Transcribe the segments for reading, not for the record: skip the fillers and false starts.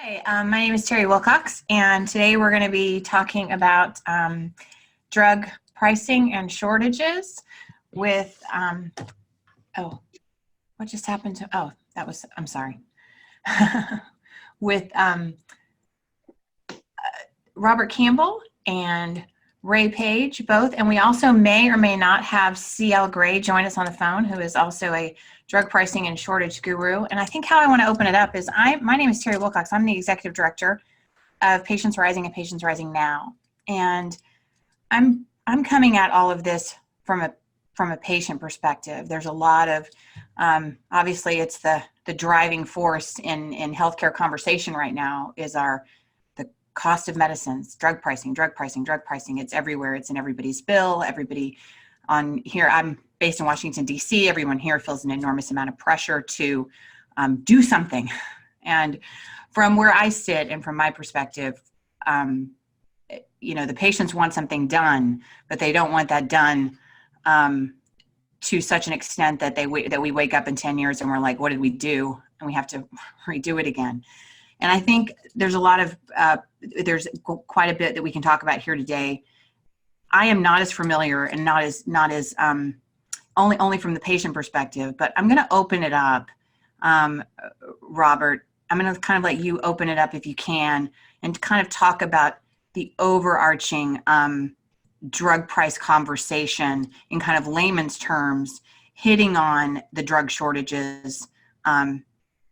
Hi, my name is Terry Wilcox, and today we're going to be talking about drug pricing and shortages with, oh, what just happened to, oh, that was, I'm sorry, with Robert Campbell and Ray Page, both. And we also may or may not have CL Gray join us on the phone, who is also a drug pricing and shortage guru. And I think how I want to open it up is my name is Terry Wilcox. I'm the executive director of Patients Rising and Patients Rising Now. And I'm coming at all of this from a patient perspective. There's a lot of, obviously it's the driving force in healthcare conversation right now is the cost of medicines, drug pricing. It's everywhere. It's in everybody's bill. Everybody on here, I'm based in Washington, D.C. Everyone here feels an enormous amount of pressure to do something. And from where I sit and from my perspective, the patients want something done, but they don't want that done to such an extent that we wake up in 10 years and we're like, what did we do? And we have to redo it again. And I think there's there's quite a bit that we can talk about here today. I am not as familiar and not as only from the patient perspective, but I'm going to open it up, Robert. I'm going to kind of let you open it up if you can, and kind of talk about the overarching drug price conversation in kind of layman's terms, hitting on the drug shortages,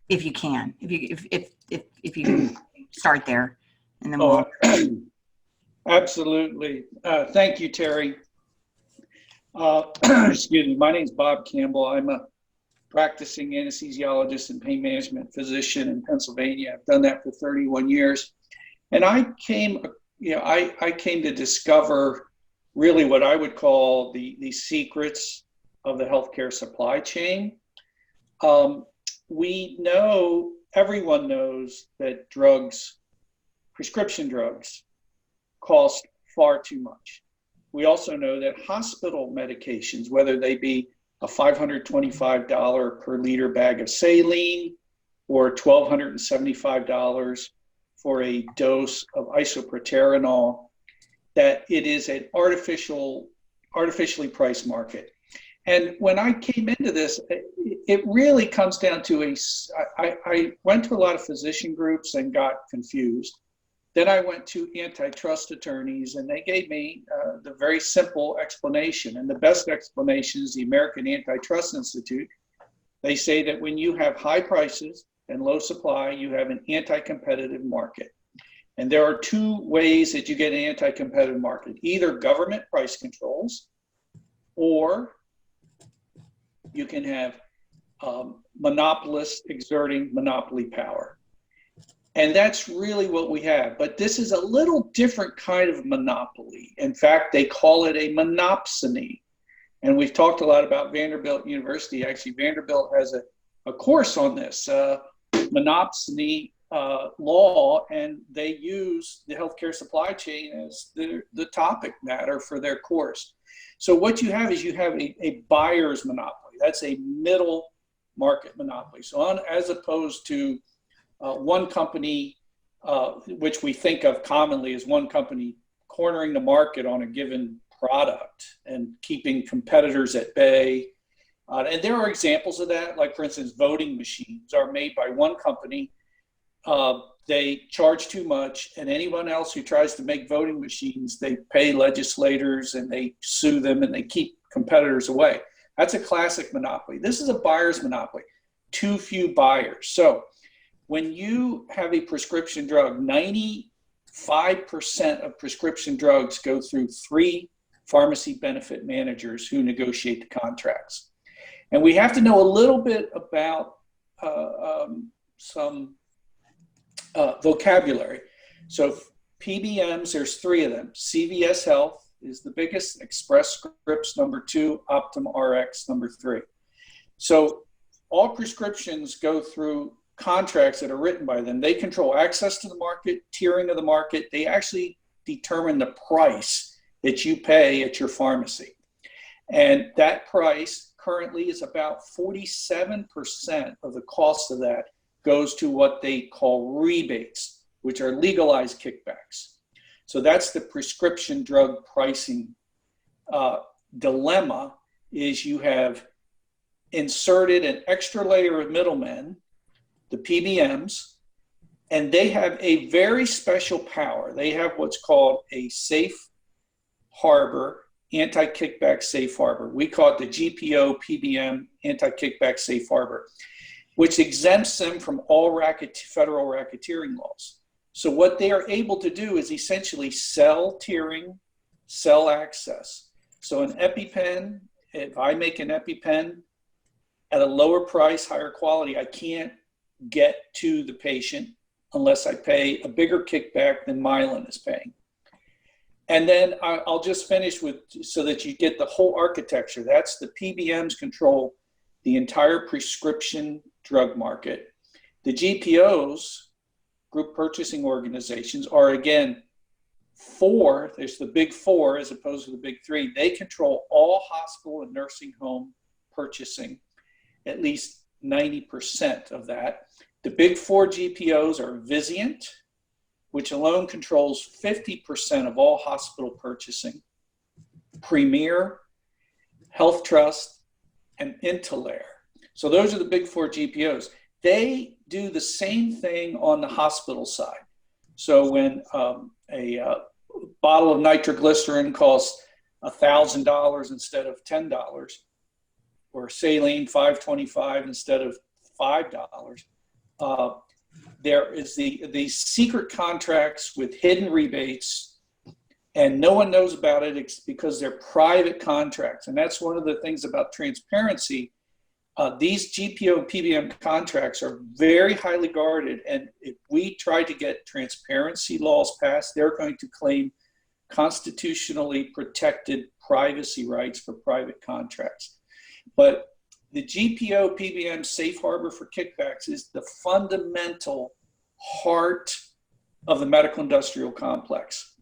if you can, if you start there, and then we'll. Absolutely. Thank you, Terry. Excuse me. My name is Bob Campbell. I'm a practicing anesthesiologist and pain management physician in Pennsylvania. I've done that for 31 years. And I came to discover really what I would call the secrets of the healthcare supply chain. Everyone knows that prescription drugs cost far too much. We also know that hospital medications, whether they be a $525 per liter bag of saline or $1,275 for a dose of isoproterenol, that it is an artificially priced market. And when I came into this, it really comes down to I went to a lot of physician groups and got confused. Then I went to antitrust attorneys, and they gave me the very simple explanation. And the best explanation is the American Antitrust Institute. They say that when you have high prices and low supply, you have an anti-competitive market. And there are two ways that you get an anti-competitive market: either government price controls, or you can have monopolists exerting monopoly power. And that's really what we have. But this is a little different kind of monopoly. In fact, they call it a monopsony. And we've talked a lot about Vanderbilt University. Actually, Vanderbilt has a course on this, monopsony law, and they use the healthcare supply chain as the topic matter for their course. So what you have is a buyer's monopoly. That's a middle market monopoly. So as opposed to one company, which we think of commonly as one company cornering the market on a given product and keeping competitors at bay. And there are examples of that, like for instance, voting machines are made by one company. They charge too much, and anyone else who tries to make voting machines, they pay legislators and they sue them and they keep competitors away. That's a classic monopoly. This is a buyer's monopoly. Too few buyers. So when you have a prescription drug, 95% of prescription drugs go through 3 pharmacy benefit managers who negotiate the contracts. And we have to know a little bit about some vocabulary. So PBMs, there's 3 of them. CVS Health is the biggest, Express Scripts number 2, Optum Rx number 3. So all prescriptions go through contracts that are written by them. They control access to the market, tiering of the market. They actually determine the price that you pay at your pharmacy. And that price currently is about 47% of the cost of that goes to what they call rebates, which are legalized kickbacks. So that's the prescription drug pricing dilemma, is you have inserted an extra layer of middlemen, the PBMs, and they have a very special power. They have what's called a safe harbor, anti-kickback safe harbor. We call it the GPO PBM anti-kickback safe harbor, which exempts them from all federal racketeering laws. So what they are able to do is essentially sell tiering, sell access. So an EpiPen, if I make an EpiPen at a lower price, higher quality, I can't get to the patient unless I pay a bigger kickback than Mylan is paying. And then I'll just finish with, so that you get the whole architecture. That's the PBMs control the entire prescription drug market. The GPOs, group purchasing organizations, are again there's the big four as opposed to the big three. They control all hospital and nursing home purchasing, at least 90% of that. The big four GPOs are Vizient, which alone controls 50% of all hospital purchasing, Premier, HealthTrust, and Intalere. So those are the big four GPOs. They do the same thing on the hospital side. So when a bottle of nitroglycerin costs $1,000 instead of $10, or saline $5.25 instead of $5, there is these secret contracts with hidden rebates, and no one knows about it because they're private contracts. And that's one of the things about transparency. These GPO and PBM contracts are very highly guarded, and if we try to get transparency laws passed, they're going to claim constitutionally protected privacy rights for private contracts. But the GPO PBM safe harbor for kickbacks is the fundamental heart of the medical industrial complex.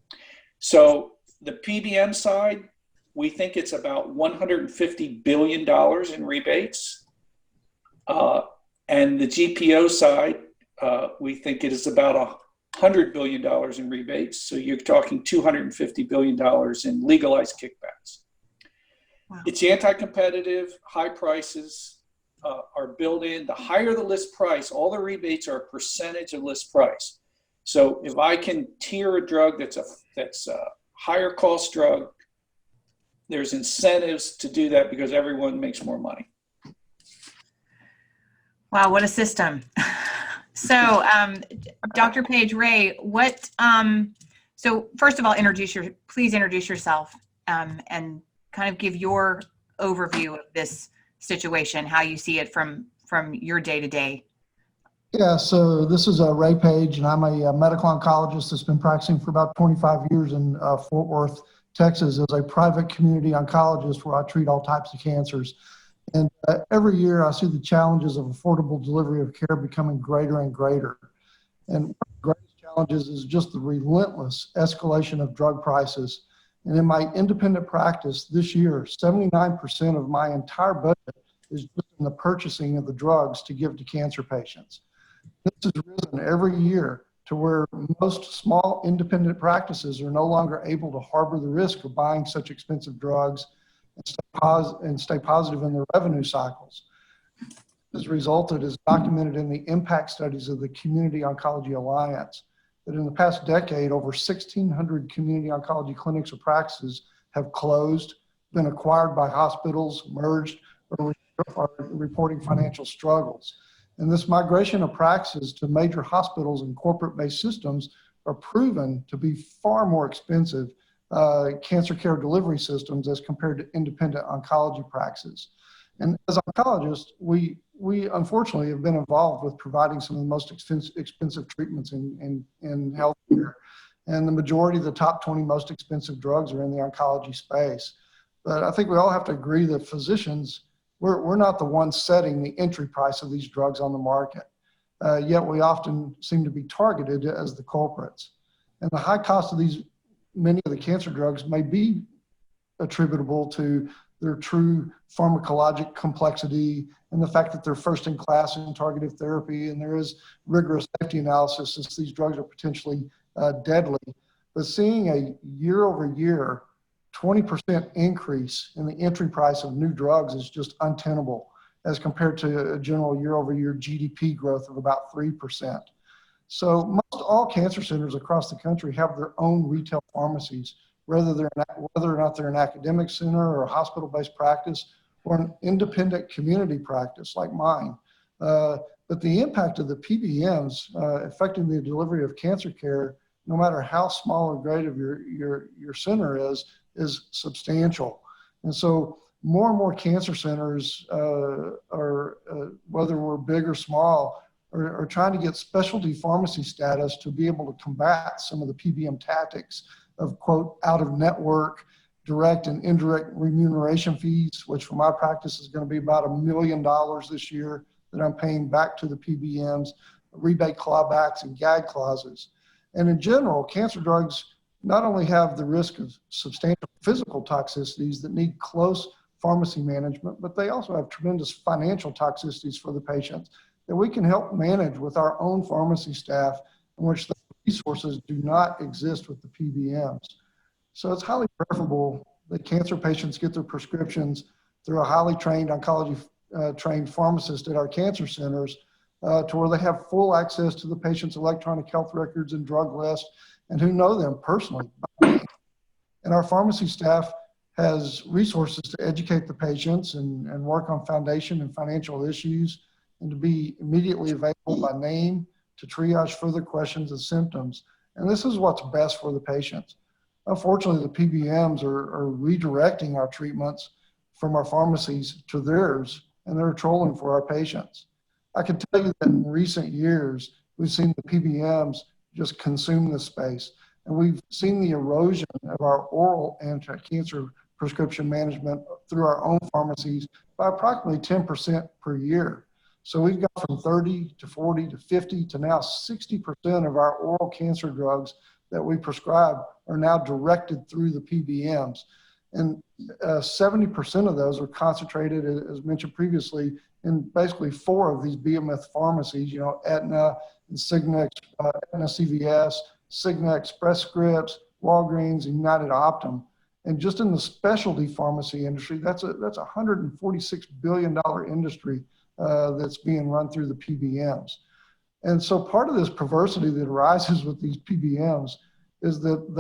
So the PBM side, we think it's about $150 billion in rebates. And the GPO side, we think it is about $100 billion in rebates. So you're talking $250 billion in legalized kickbacks. Wow. It's anti-competitive, high prices are built in. The higher the list price, all the rebates are a percentage of list price. So if I can tier a drug that's a higher cost drug, there's incentives to do that because everyone makes more money. Wow, what a system. So, Dr. Page, Ray, so first of all, please introduce yourself and kind of give your overview of this situation, how you see it from your day-to-day. Yeah, so this is Ray Page, and I'm a medical oncologist that's been practicing for about 25 years in Fort Worth, Texas, as a private community oncologist where I treat all types of cancers. And every year I see the challenges of affordable delivery of care becoming greater and greater. And one of the greatest challenges is just the relentless escalation of drug prices. And in my independent practice this year, 79% of my entire budget is just in the purchasing of the drugs to give to cancer patients. This has risen every year to where most small independent practices are no longer able to harbor the risk of buying such expensive drugs and stay positive in their revenue cycles. This has resulted, as documented in the impact studies of the Community Oncology Alliance, that in the past decade, over 1,600 community oncology clinics or practices have closed, been acquired by hospitals, merged, or are reporting financial struggles. And this migration of practices to major hospitals and corporate-based systems are proven to be far more expensive cancer care delivery systems as compared to independent oncology practices. And as oncologists, we unfortunately have been involved with providing some of the most expensive treatments in healthcare. And the majority of the top 20 most expensive drugs are in the oncology space. But I think we all have to agree that physicians, we're not the ones setting the entry price of these drugs on the market. Yet we often seem to be targeted as the culprits. And the high cost of many of the cancer drugs may be attributable to their true pharmacologic complexity and the fact that they're first in class in targeted therapy, and there is rigorous safety analysis since these drugs are potentially deadly. But seeing a year-over-year 20% increase in the entry price of new drugs is just untenable as compared to a general year-over-year GDP growth of about 3%. So most all cancer centers across the country have their own retail pharmacies, whether or not they're an academic center or a hospital-based practice or an independent community practice like mine. But the impact of the PBMs affecting the delivery of cancer care, no matter how small or great of your center is substantial. And so more and more cancer centers whether we're big or small, are trying to get specialty pharmacy status to be able to combat some of the PBM tactics of, quote, out-of-network direct and indirect remuneration fees, which for my practice is going to be about $1 million this year that I'm paying back to the PBMs, rebate clawbacks and gag clauses. And in general, cancer drugs not only have the risk of substantial physical toxicities that need close pharmacy management, but they also have tremendous financial toxicities for the patients that we can help manage with our own pharmacy staff, in which the resources do not exist with the PBMs. So it's highly preferable that cancer patients get their prescriptions through a highly trained oncology trained pharmacist at our cancer centers to where they have full access to the patient's electronic health records and drug list and who know them personally. And our pharmacy staff has resources to educate the patients and work on foundation and financial issues and to be immediately available by name to triage further questions and symptoms. And this is what's best for the patients. Unfortunately, the PBMs are redirecting our treatments from our pharmacies to theirs, and they're trolling for our patients. I can tell you that in recent years, we've seen the PBMs just consume the space, and we've seen the erosion of our oral anti-cancer prescription management through our own pharmacies by approximately 10% per year. So we've gone from 30 to 40 to 50 to now 60% of our oral cancer drugs that we prescribe are now directed through the PBMs. And 70% of those are concentrated, as mentioned previously, in basically 4 of these behemoth pharmacies, Aetna and Cigna, Aetna CVS, Cigna Express Scripts, Walgreens, and United Optum. And just in the specialty pharmacy industry, that's a $146 billion industry that's being run through the PBMs. And so part of this perversity that arises with these PBMs is that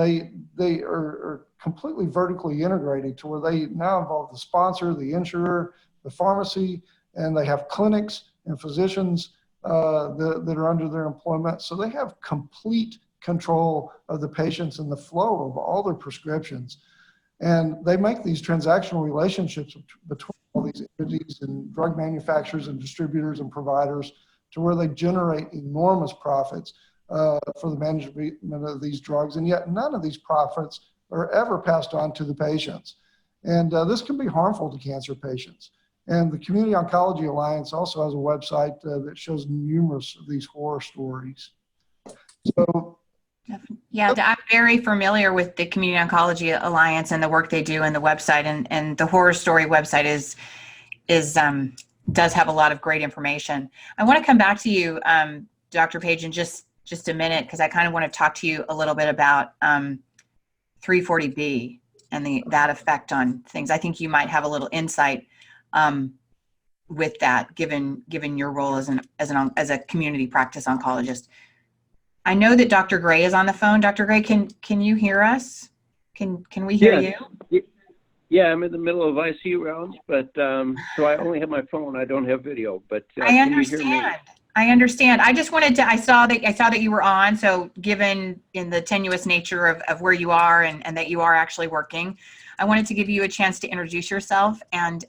they are completely vertically integrated to where they now involve the sponsor, the insurer, the pharmacy, and they have clinics and physicians that are under their employment. So they have complete control of the patients and the flow of all their prescriptions. And they make these transactional relationships between all these entities and drug manufacturers and distributors and providers to where they generate enormous profits for the management of these drugs. And yet none of these profits are ever passed on to the patients. And this can be harmful to cancer patients. And the Community Oncology Alliance also has a website that shows numerous of these horror stories. So, yeah, I'm very familiar with the Community Oncology Alliance and the work they do and the website, and the Horror Story website does have a lot of great information. I want to come back to you, Dr. Page, in just a minute, because I kind of want to talk to you a little bit about 340B and that effect on things. I think you might have a little insight with that, given your role as a community practice oncologist. I know that Dr. Gray is on the phone. Dr. Gray, can you hear us? Can we hear you? Yeah, I'm in the middle of ICU rounds, but so I only have my phone. I don't have video, but I understand. Can you hear me? I understand. I just wanted to. I saw that you were on. So, given in the tenuous nature of where you are and that you are actually working, I wanted to give you a chance to introduce yourself and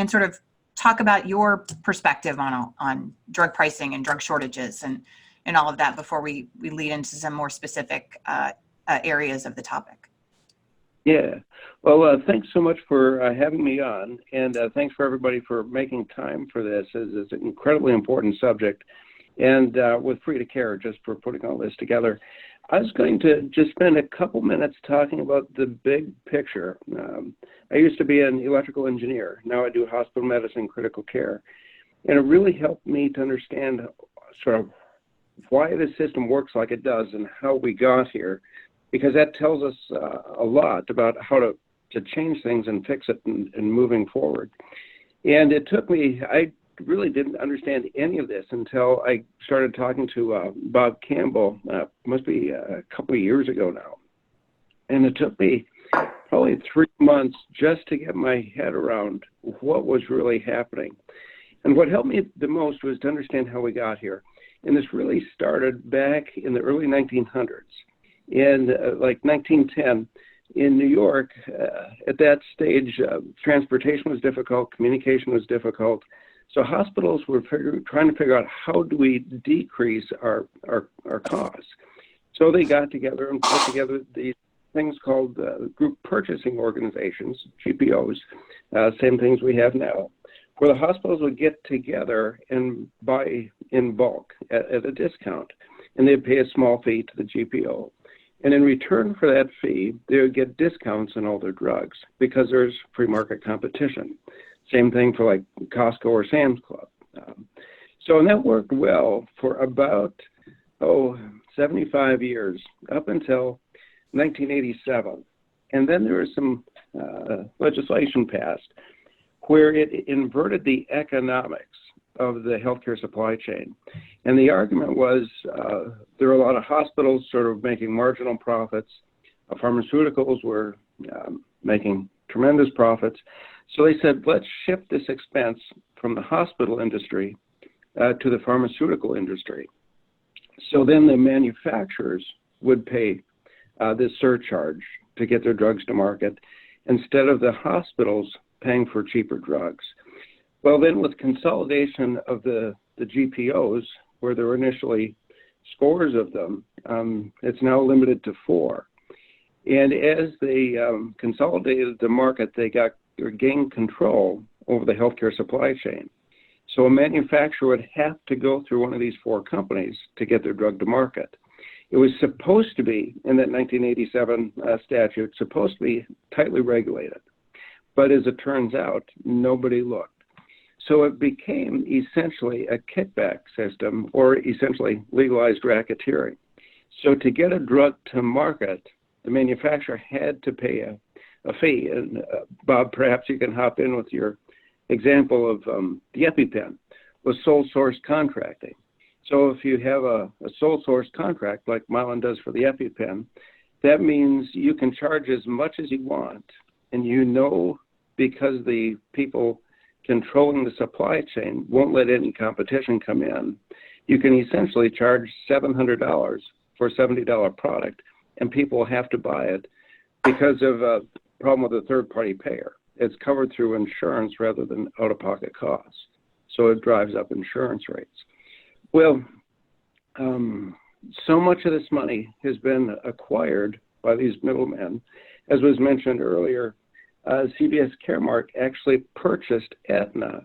sort of talk about your perspective on drug pricing and drug shortages and all of that before we lead into some more specific areas of the topic. Yeah. Well, thanks so much for having me on, and thanks for everybody for making time for this. It's an incredibly important subject, and with Free to Care, just for putting all this together. I was going to just spend a couple minutes talking about the big picture. I used to be an electrical engineer. Now I do hospital medicine, critical care. And it really helped me to understand sort of why the system works like it does and how we got here, because that tells us a lot about how to change things and fix it and moving forward. And it took me, I really didn't understand any of this until I started talking to Bob Campbell, must be a couple of years ago now. And it took me probably 3 months just to get my head around what was really happening. And what helped me the most was to understand how we got here. And this really started back in the early 1900s. In like 1910, in New York, at that stage, transportation was difficult, communication was difficult. So hospitals were trying to figure out how do we decrease our costs. So they got together and put together these things called group purchasing organizations, GPOs, same things we have now, where the hospitals would get together and buy in bulk at a discount, and they'd pay a small fee to the GPO. And in return for that fee, they would get discounts on all their drugs because there's free market competition. Same thing for like Costco or Sam's Club. And that worked well for about, 75 years, up until 1987. And then there was some legislation passed where it inverted the economics of the healthcare supply chain. And the argument was there were a lot of hospitals sort of making marginal profits. Pharmaceuticals were making tremendous profits. So they said, let's shift this expense from the hospital industry to the pharmaceutical industry. So then the manufacturers would pay this surcharge to get their drugs to market instead of the hospitals paying for cheaper drugs. Well, then with consolidation of the GPOs, where there were initially scores of them, it's now limited to 4. And as they consolidated the market, they gained control over the healthcare supply chain. So a manufacturer would have to go through one of these 4 companies to get their drug to market. It was supposed to be, in that 1987 statute, supposed to be tightly regulated. But as it turns out, nobody looked. So it became essentially a kickback system, or essentially legalized racketeering. So to get a drug to market, the manufacturer had to pay a fee. And Bob, perhaps you can hop in with your example of the EpiPen was sole source contracting. So if you have a sole source contract like Mylan does for the EpiPen, that means you can charge as much as you want. And you know, because the people controlling the supply chain won't let any competition come in, you can essentially charge $700 for a $70 product, and people have to buy it because of a problem with a third-party payer. It's covered through insurance rather than out-of-pocket costs. So it drives up insurance rates. Well, so much of this money has been acquired by these middlemen. As was mentioned earlier, CVS Caremark actually purchased Aetna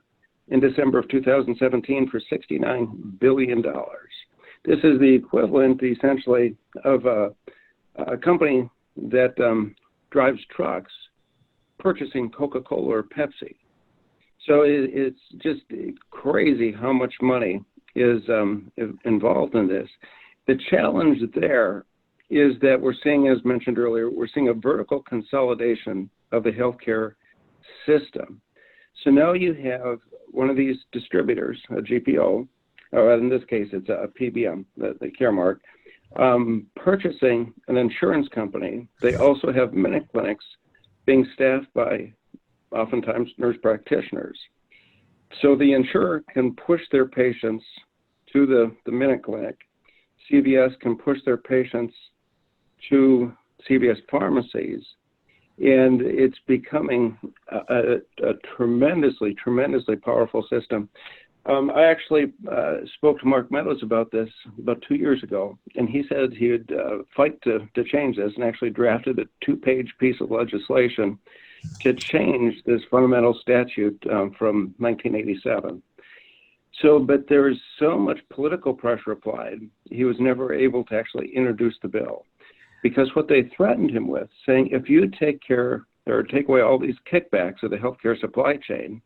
in December of 2017 for $69 billion. This is the equivalent, essentially, of a company that drives trucks purchasing Coca-Cola or Pepsi. So it's just crazy how much money is involved in this. The challenge there is that we're seeing, as mentioned earlier, we're seeing a vertical consolidation of the healthcare system. So now you have one of these distributors, a GPO, or in this case it's a PBM, the Caremark, purchasing an insurance company. They also have minute clinics being staffed by oftentimes nurse practitioners. So the insurer can push their patients to the minute clinic. CVS can push their patients to CVS pharmacies. And it's becoming a tremendously powerful system. I actually spoke to Mark Meadows about this about 2 years ago, and he said he would fight to change this, and actually drafted a 2-page piece of legislation to change this fundamental statute from 1987. So, but there was so much political pressure applied, he was never able to actually introduce the bill. Because what they threatened him with, saying, if you take care or take away all these kickbacks of the healthcare supply chain,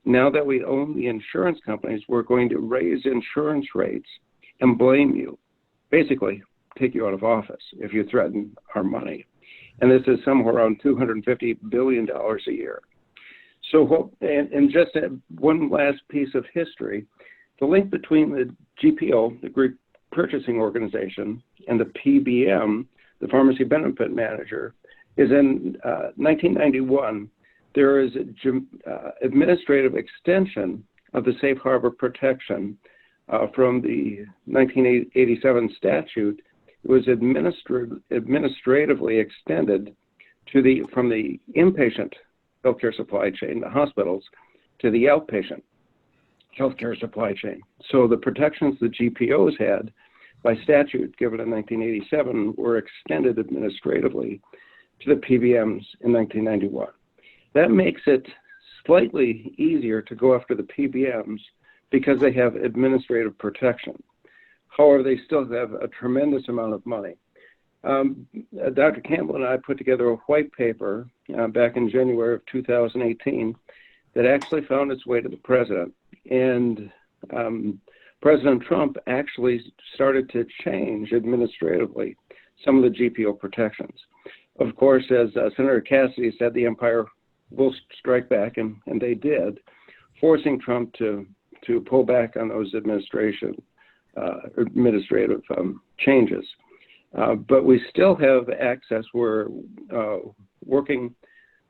now that we own the insurance companies, we're going to raise insurance rates and blame you. Basically, take you out of office if you threaten our money. And this is somewhere around $250 billion a year. So, and just one last piece of history, the link between the GPO, the Group Purchasing Organization, and the PBM, the Pharmacy Benefit Manager, is in 1991. There is administrative extension of the safe harbor protection from the 1987 statute. It was administratively extended to from the inpatient healthcare supply chain, the hospitals, to the outpatient healthcare supply chain. So the protections the GPOs had by statute given in 1987 were extended administratively to the PBMs in 1991. That makes it slightly easier to go after the PBMs because they have administrative protection. However, they still have a tremendous amount of money. Dr. Campbell and I put together a white paper back in January of 2018 that actually found its way to the president. And President Trump actually started to change administratively some of the GPO protections. Of course, as Senator Cassidy said, the empire will strike back, and they did, forcing Trump to pull back on those administrative changes. But we still have access. We're working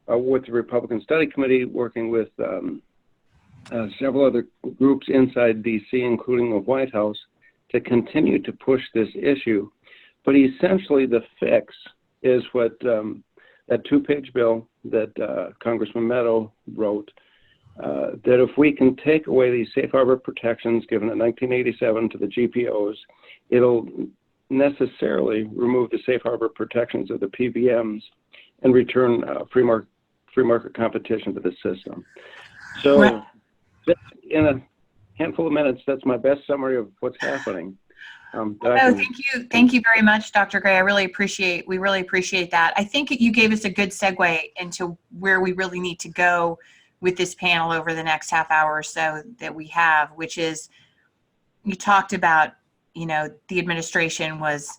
with the Republican Study Committee, working with several other groups inside DC, including the White House, to continue to push this issue. But essentially the fix is what that two-page bill that Congressman Meadow wrote, that if we can take away these safe harbor protections given in 1987 to the GPOs, it'll necessarily remove the safe harbor protections of the PBMs and return free market competition to the system. So Right. In a handful of minutes, that's my best summary of what's happening. Thank you very much, Dr. Gray. We really appreciate that. I think you gave us a good segue into where we really need to go with this panel over the next half hour or so that we have, which is, you talked about, the administration was,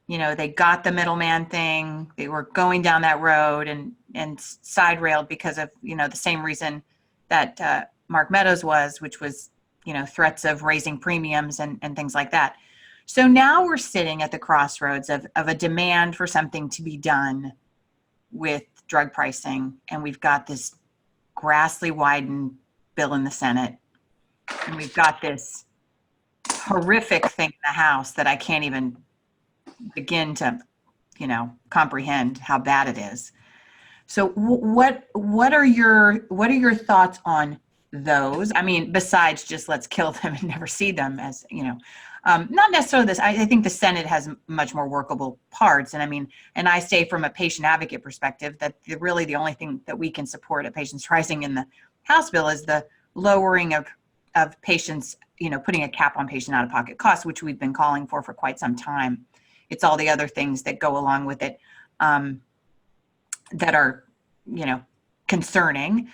they got the middleman thing. They were going down that road and side railed because of, the same reason that Mark Meadows was, which was, threats of raising premiums and things like that. So now we're sitting at the crossroads of a demand for something to be done with drug pricing. And we've got this Grassley-Wyden bill in the Senate. And we've got this horrific thing in the House that I can't even begin to, comprehend how bad it is. So what are your thoughts on those? I mean, besides just let's kill them and never see them, as not necessarily this. I think the Senate has much more workable parts, and I say from a patient advocate perspective that really the only thing that we can support at Patients Rising in the House bill is the lowering of patients, putting a cap on patient out-of-pocket costs, which we've been calling for quite some time. It's all the other things that go along with it that are, concerning.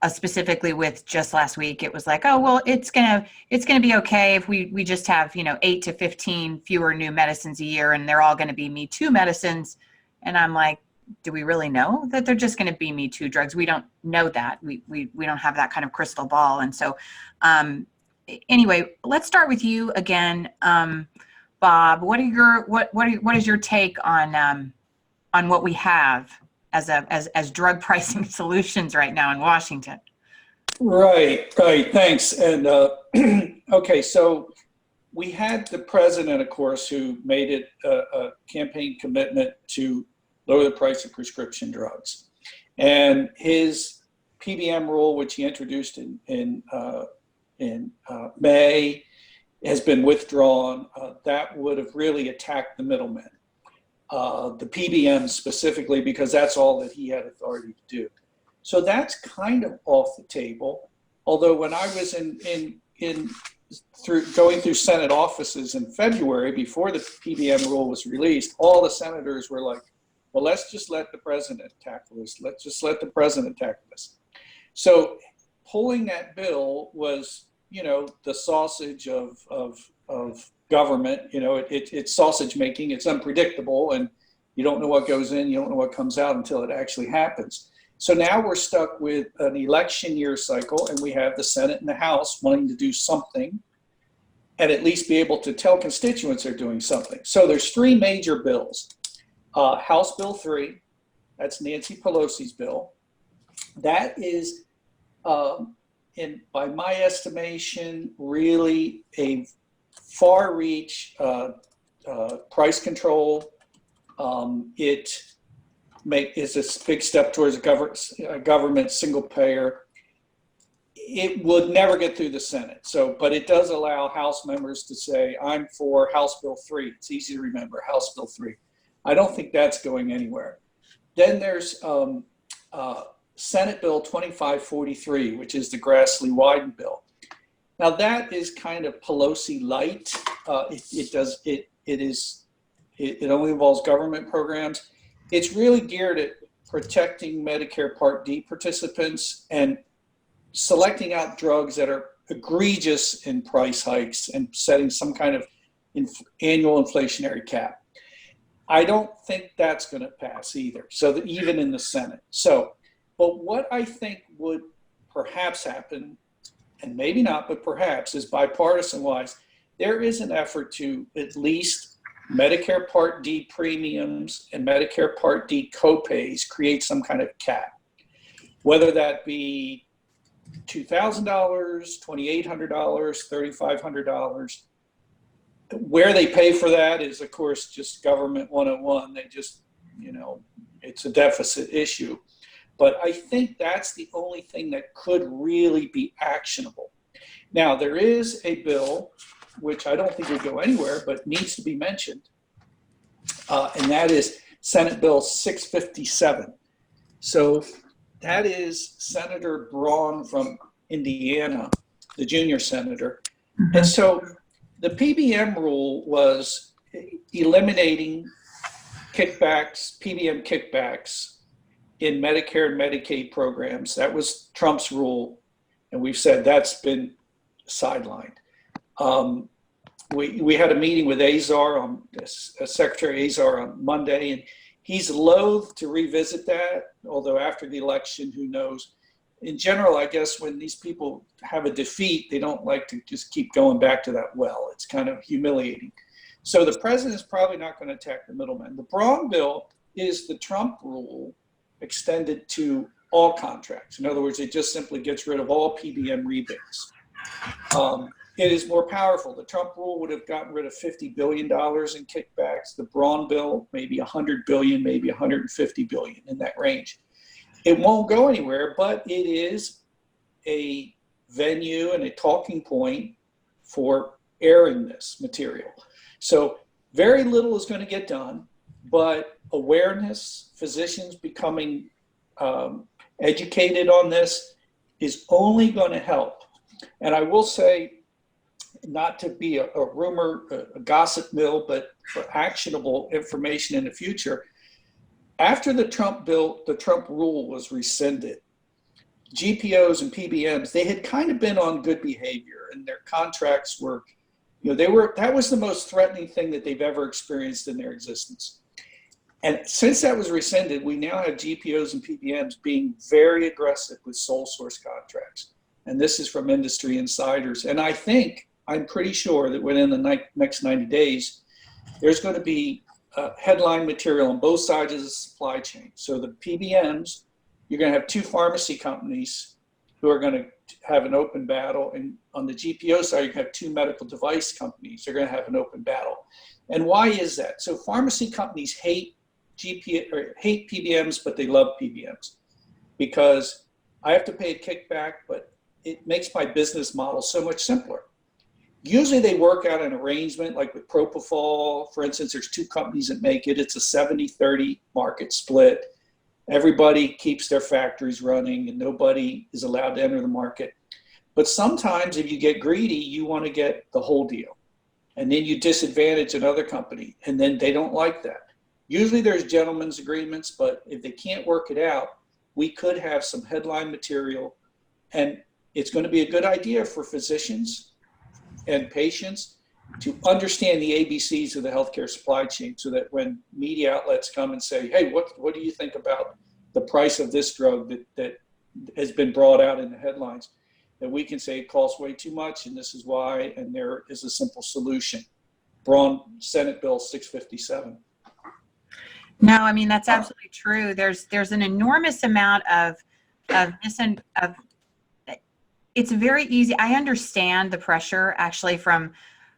Specifically with just last week, it was like, oh, well, it's gonna be okay if we just have 8 to 15 fewer new medicines a year, and they're all going to be Me Too medicines. And I'm like, do we really know that they're just going to be Me Too drugs? We don't know that. We don't have that kind of crystal ball. And so, anyway, let's start with you again, Bob. What is your take on what we have as drug pricing solutions right now in Washington? Right. Thanks. And okay, so we had the president, of course, who made it a campaign commitment to lower the price of prescription drugs, and his PBM rule, which he introduced in May, has been withdrawn. That would have really attacked the middlemen. The PBM specifically, because that's all that he had authority to do. So that's kind of off the table. Although when I was in through Senate offices in February, before the PBM rule was released, all the senators were like, well, let's just let the president tackle this. Let's just let the president tackle this. So pulling that bill was, the sausage of government. It's sausage making. It's unpredictable, and you don't know what goes in, you don't know what comes out until it actually happens. So now we're stuck with an election year cycle, and we have the Senate and the House wanting to do something and at least be able to tell constituents they're doing something. So there's three major bills. House Bill 3, that's Nancy Pelosi's bill. That is, by my estimation, really a far-reach price control. It is a big step towards a government single payer. It would never get through the Senate. But it does allow House members to say, I'm for House Bill 3. It's easy to remember, House Bill 3. I don't think that's going anywhere. Then there's Senate Bill 2543, which is the Grassley-Wyden bill. Now that is kind of Pelosi light. It only involves government programs. It's really geared at protecting Medicare Part D participants and selecting out drugs that are egregious in price hikes and setting some kind of annual inflationary cap. I don't think that's going to pass either, even in the Senate. But what I think would perhaps happen, and maybe not, but perhaps, is bipartisan-wise, there is an effort to at least Medicare Part D premiums and Medicare Part D copays create some kind of cap, whether that be $2,000, $2,800, $3,500. Where they pay for that is, of course, just government 101. They just, it's a deficit issue. But I think that's the only thing that could really be actionable. Now, there is a bill, which I don't think would go anywhere, but needs to be mentioned, and that is Senate Bill 657. So that is Senator Braun from Indiana, the junior senator. Mm-hmm. And so the PBM rule was eliminating kickbacks, PBM kickbacks in Medicare and Medicaid programs. That was Trump's rule, and we've said that's been sidelined. We had a meeting with Secretary Azar on Monday, and he's loath to revisit that, although after the election, who knows. In general, I guess when these people have a defeat, they don't like to just keep going back to that well. It's kind of humiliating. So the president's probably not going to attack the middleman. The Braun bill is the Trump rule extended to all contracts. In other words, it just simply gets rid of all PBM rebates. It is more powerful. The Trump rule would have gotten rid of $50 billion in kickbacks. The Braun bill, maybe $100 billion, maybe $150 billion, in that range. It won't go anywhere, but it is a venue and a talking point for airing this material. So very little is going to get done, but awareness, physicians becoming educated on this is only going to help. And I will say, not to be a rumor, a gossip mill, but for actionable information in the future, after the Trump bill, the Trump rule was rescinded, GPOs and PBMs, they had kind of been on good behavior, and their contracts were, that was the most threatening thing that they've ever experienced in their existence. And since that was rescinded, we now have GPOs and PBMs being very aggressive with sole source contracts. And this is from industry insiders. And I'm pretty sure that within the next 90 days, there's going to be headline material on both sides of the supply chain. So the PBMs, you're going to have two pharmacy companies who are going to have an open battle. And on the GPO side, you have two medical device companies. They're going to have an open battle. And why is that? So pharmacy companies hate PBMs, but they love PBMs because I have to pay a kickback, but it makes my business model so much simpler. Usually they work out an arrangement like with Propofol. For instance, there's two companies that make it. It's a 70-30 market split. Everybody keeps their factories running and nobody is allowed to enter the market. But sometimes if you get greedy, you want to get the whole deal. And then you disadvantage another company, and then they don't like that. Usually there's gentlemen's agreements, but if they can't work it out, we could have some headline material, and it's going to be a good idea for physicians and patients to understand the ABCs of the healthcare supply chain, so that when media outlets come and say, hey, what do you think about the price of this drug that has been brought out in the headlines, that we can say it costs way too much and this is why, and there is a simple solution. Braun, Senate Bill 657. No, I mean, that's absolutely true. There's an enormous amount of it's very easy. I understand the pressure actually from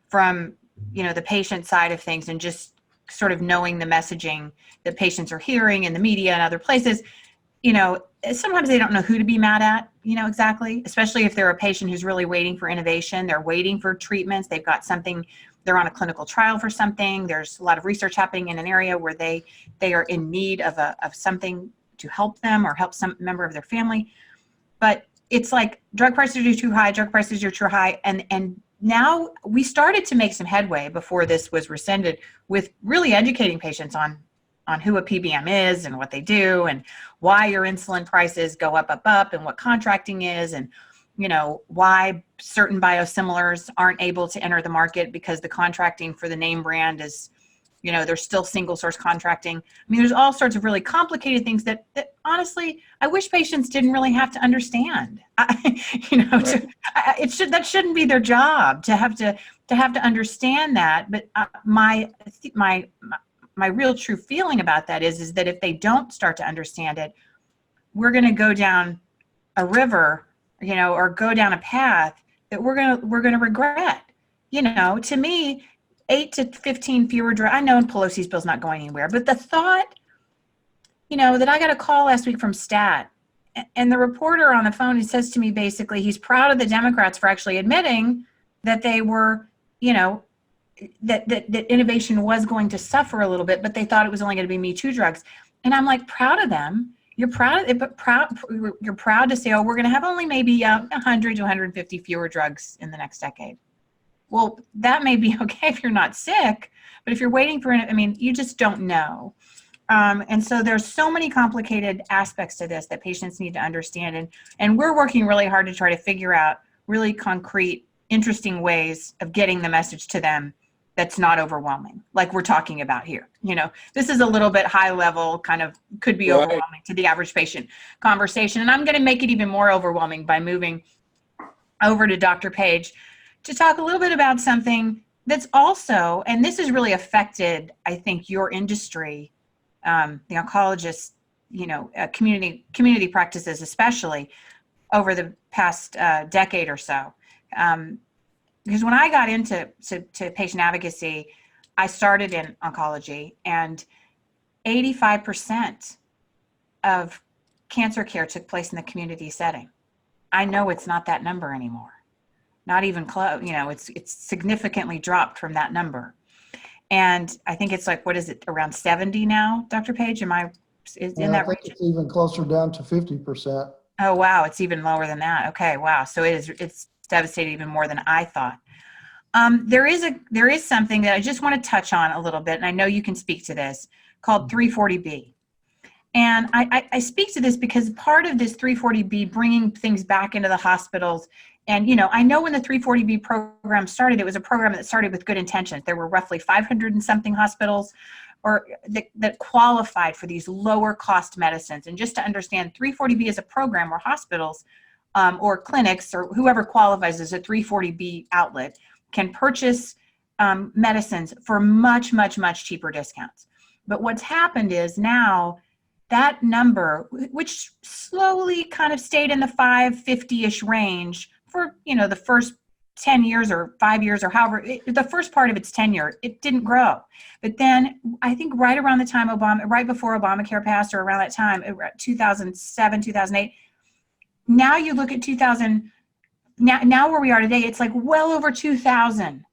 the patient side of things, and just sort of knowing the messaging that patients are hearing in the media and other places. Sometimes they don't know who to be mad at, exactly, especially if they're a patient who's really waiting for innovation. They're waiting for treatments. They've got something, they're on a clinical trial for something. There's a lot of research happening in an area where they are in need of something to help them or help some member of their family. But it's like drug prices are too high, drug prices are too high. And now we started to make some headway before this was rescinded with really educating patients on who a PBM is and what they do, and why your insulin prices go up, and what contracting is, and why certain biosimilars aren't able to enter the market because the contracting for the name brand is, there's still single source contracting. I mean, there's all sorts of really complicated things that honestly, I wish patients didn't really have to understand. Right. That shouldn't be their job to have to understand that. But my real true feeling about that is that if they don't start to understand it, we're going to go down a river, or go down a path that we're going to regret. To me, 8 to 15 fewer drugs. I know Pelosi's bill's not going anywhere, but the thought, that I got a call last week from Stat, and the reporter on the phone, he says to me, basically, he's proud of the Democrats for actually admitting that they were, that innovation was going to suffer a little bit, but they thought it was only going to be Me Too drugs. And I'm like, proud of them. You're proud to say, oh, we're going to have only maybe 100 to 150 fewer drugs in the next decade. Well, that may be okay if you're not sick, but if you're waiting for it, you just don't know. And so there's so many complicated aspects to this that patients need to understand. And we're working really hard to try to figure out really concrete, interesting ways of getting the message to them that's not overwhelming, like we're talking about here. This is a little bit high level, kind of could be overwhelming to the average patient conversation. And I'm going to make it even more overwhelming by moving over to Dr. Page to talk a little bit about something that's also, and this has really affected, I think, your industry, the oncologists, community practices, especially over the past decade or so. Because when I got into patient advocacy, I started in oncology, and 85% of cancer care took place in the community setting. I know it's not that number anymore. Not even close, it's significantly dropped from that number. And I think it's like, what is it, around 70 now, Dr. Page? I think it's even closer down to 50%. Oh, wow. It's even lower than that. Okay. Wow. So it's devastated even more than I thought. There is something that I just want to touch on a little bit, and I know you can speak to this, called 340B. And I speak to this because part of this 340B, bringing things back into the hospitals, and I know when the 340B program started, it was a program that started with good intentions. There were roughly 500 and something hospitals that qualified for these lower cost medicines. And just to understand, 340B is a program where hospitals or clinics or whoever qualifies as a 340B outlet can purchase medicines for much, much, much cheaper discounts. But what's happened is now that number, which slowly kind of stayed in the 550-ish range for, the first 10 years or 5 years or however, the first part of its tenure, it didn't grow. But then I think right around the time right before Obamacare passed, or around that time, 2007, 2008, now you look at 2000, now where we are today, it's like well over 2,000,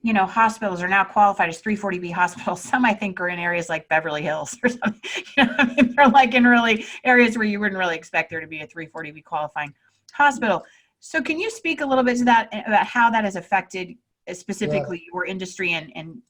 hospitals are now qualified as 340B hospitals. Some I think are in areas like Beverly Hills or something. They're like in really areas where you wouldn't really expect there to be a 340B qualifying hospital. So can you speak a little bit to that, about how that has affected specifically your industry, and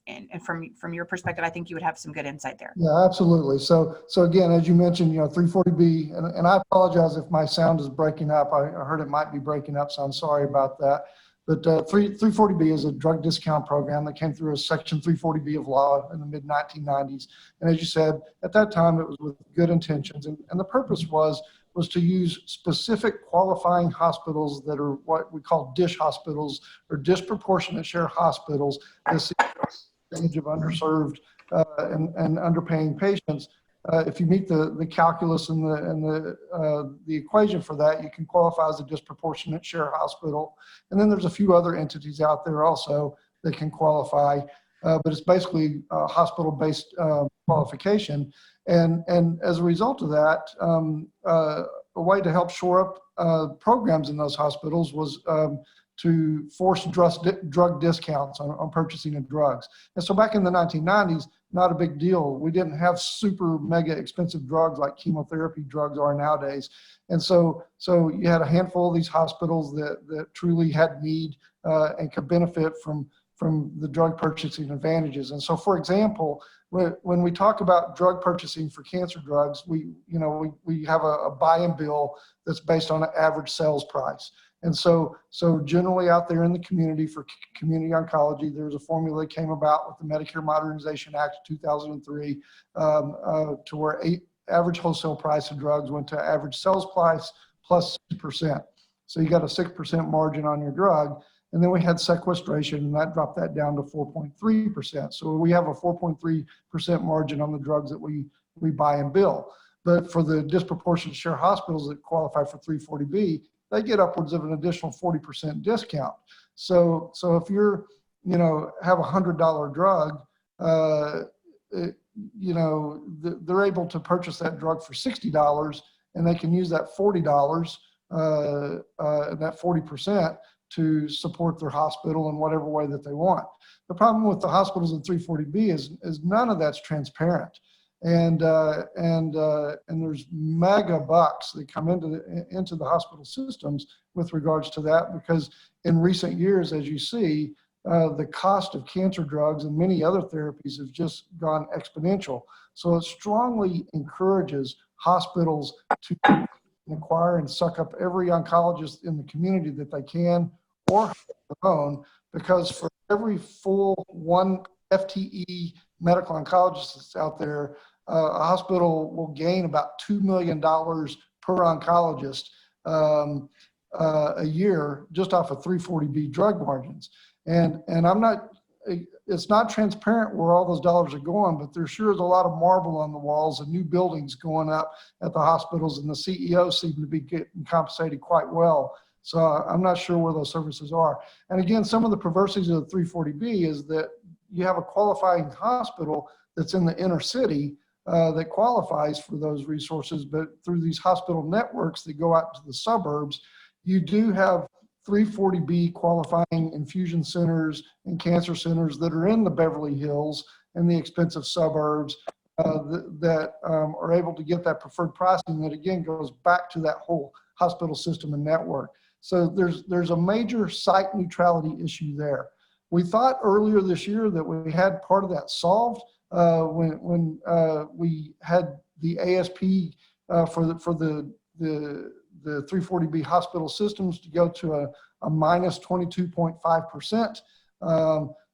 from your perspective, I think you would have some good insight there. Yeah, absolutely. So again, as you mentioned, 340B, and I apologize if my sound is breaking up. I heard it might be breaking up, so I'm sorry about that. But 340B is a drug discount program that came through as Section 340B of law in the mid-1990s. And as you said, at that time, it was with good intentions. And the purpose was to use specific qualifying hospitals that are what we call DSH hospitals, or disproportionate share hospitals, this percentage of underserved and underpaying patients. If you meet the calculus and the equation for that, you can qualify as a disproportionate share hospital. And then there's a few other entities out there also that can qualify, but it's basically a hospital-based qualification. And as a result of that, a way to help shore up programs in those hospitals was to force drug discounts on purchasing of drugs. And so back in the 1990s, not a big deal. We didn't have super mega expensive drugs like chemotherapy drugs are nowadays. And so you had a handful of these hospitals that truly had need and could benefit from the drug purchasing advantages. And so, for example, when we talk about drug purchasing for cancer drugs, we have a buy and bill that's based on an average sales price. And so generally out there in the community for community oncology, there's a formula that came about with the Medicare Modernization Act of 2003 to where average wholesale price of drugs went to average sales price plus 6%. So you got a 6% margin on your drug. And then we had sequestration, and that dropped that down to 4.3%. So we have a 4.3% margin on the drugs that we buy and bill. But for the disproportionate share hospitals that qualify for 340B, they get upwards of an additional 40% discount. So if you're, have a $100 drug, they're able to purchase that drug for $60, and they can use that $40, that 40%, to support their hospital in whatever way that they want. The problem with the hospitals in 340B is none of that's transparent. And there's mega bucks that come into the hospital systems with regards to that, because in recent years, as you see, the cost of cancer drugs and many other therapies have just gone exponential. So it strongly encourages hospitals to acquire and suck up every oncologist in the community that they can, or their own, because for every full one FTE medical oncologist that's out there, a hospital will gain about $2 million per oncologist a year just off of 340B drug margins. And it's not transparent where all those dollars are going, but there sure is a lot of marble on the walls and new buildings going up at the hospitals, and the CEOs seem to be getting compensated quite well. So I'm not sure where those services are. And again, some of the perversities of the 340B is that you have a qualifying hospital that's in the inner city that qualifies for those resources, but through these hospital networks that go out to the suburbs, you do have 340B qualifying infusion centers and cancer centers that are in the Beverly Hills and the expensive suburbs that are able to get that preferred pricing that again goes back to that whole hospital system and network. So there's a major site neutrality issue there. We thought earlier this year that we had part of that solved when we had the ASP for the 340B hospital systems to go to a minus 22.5%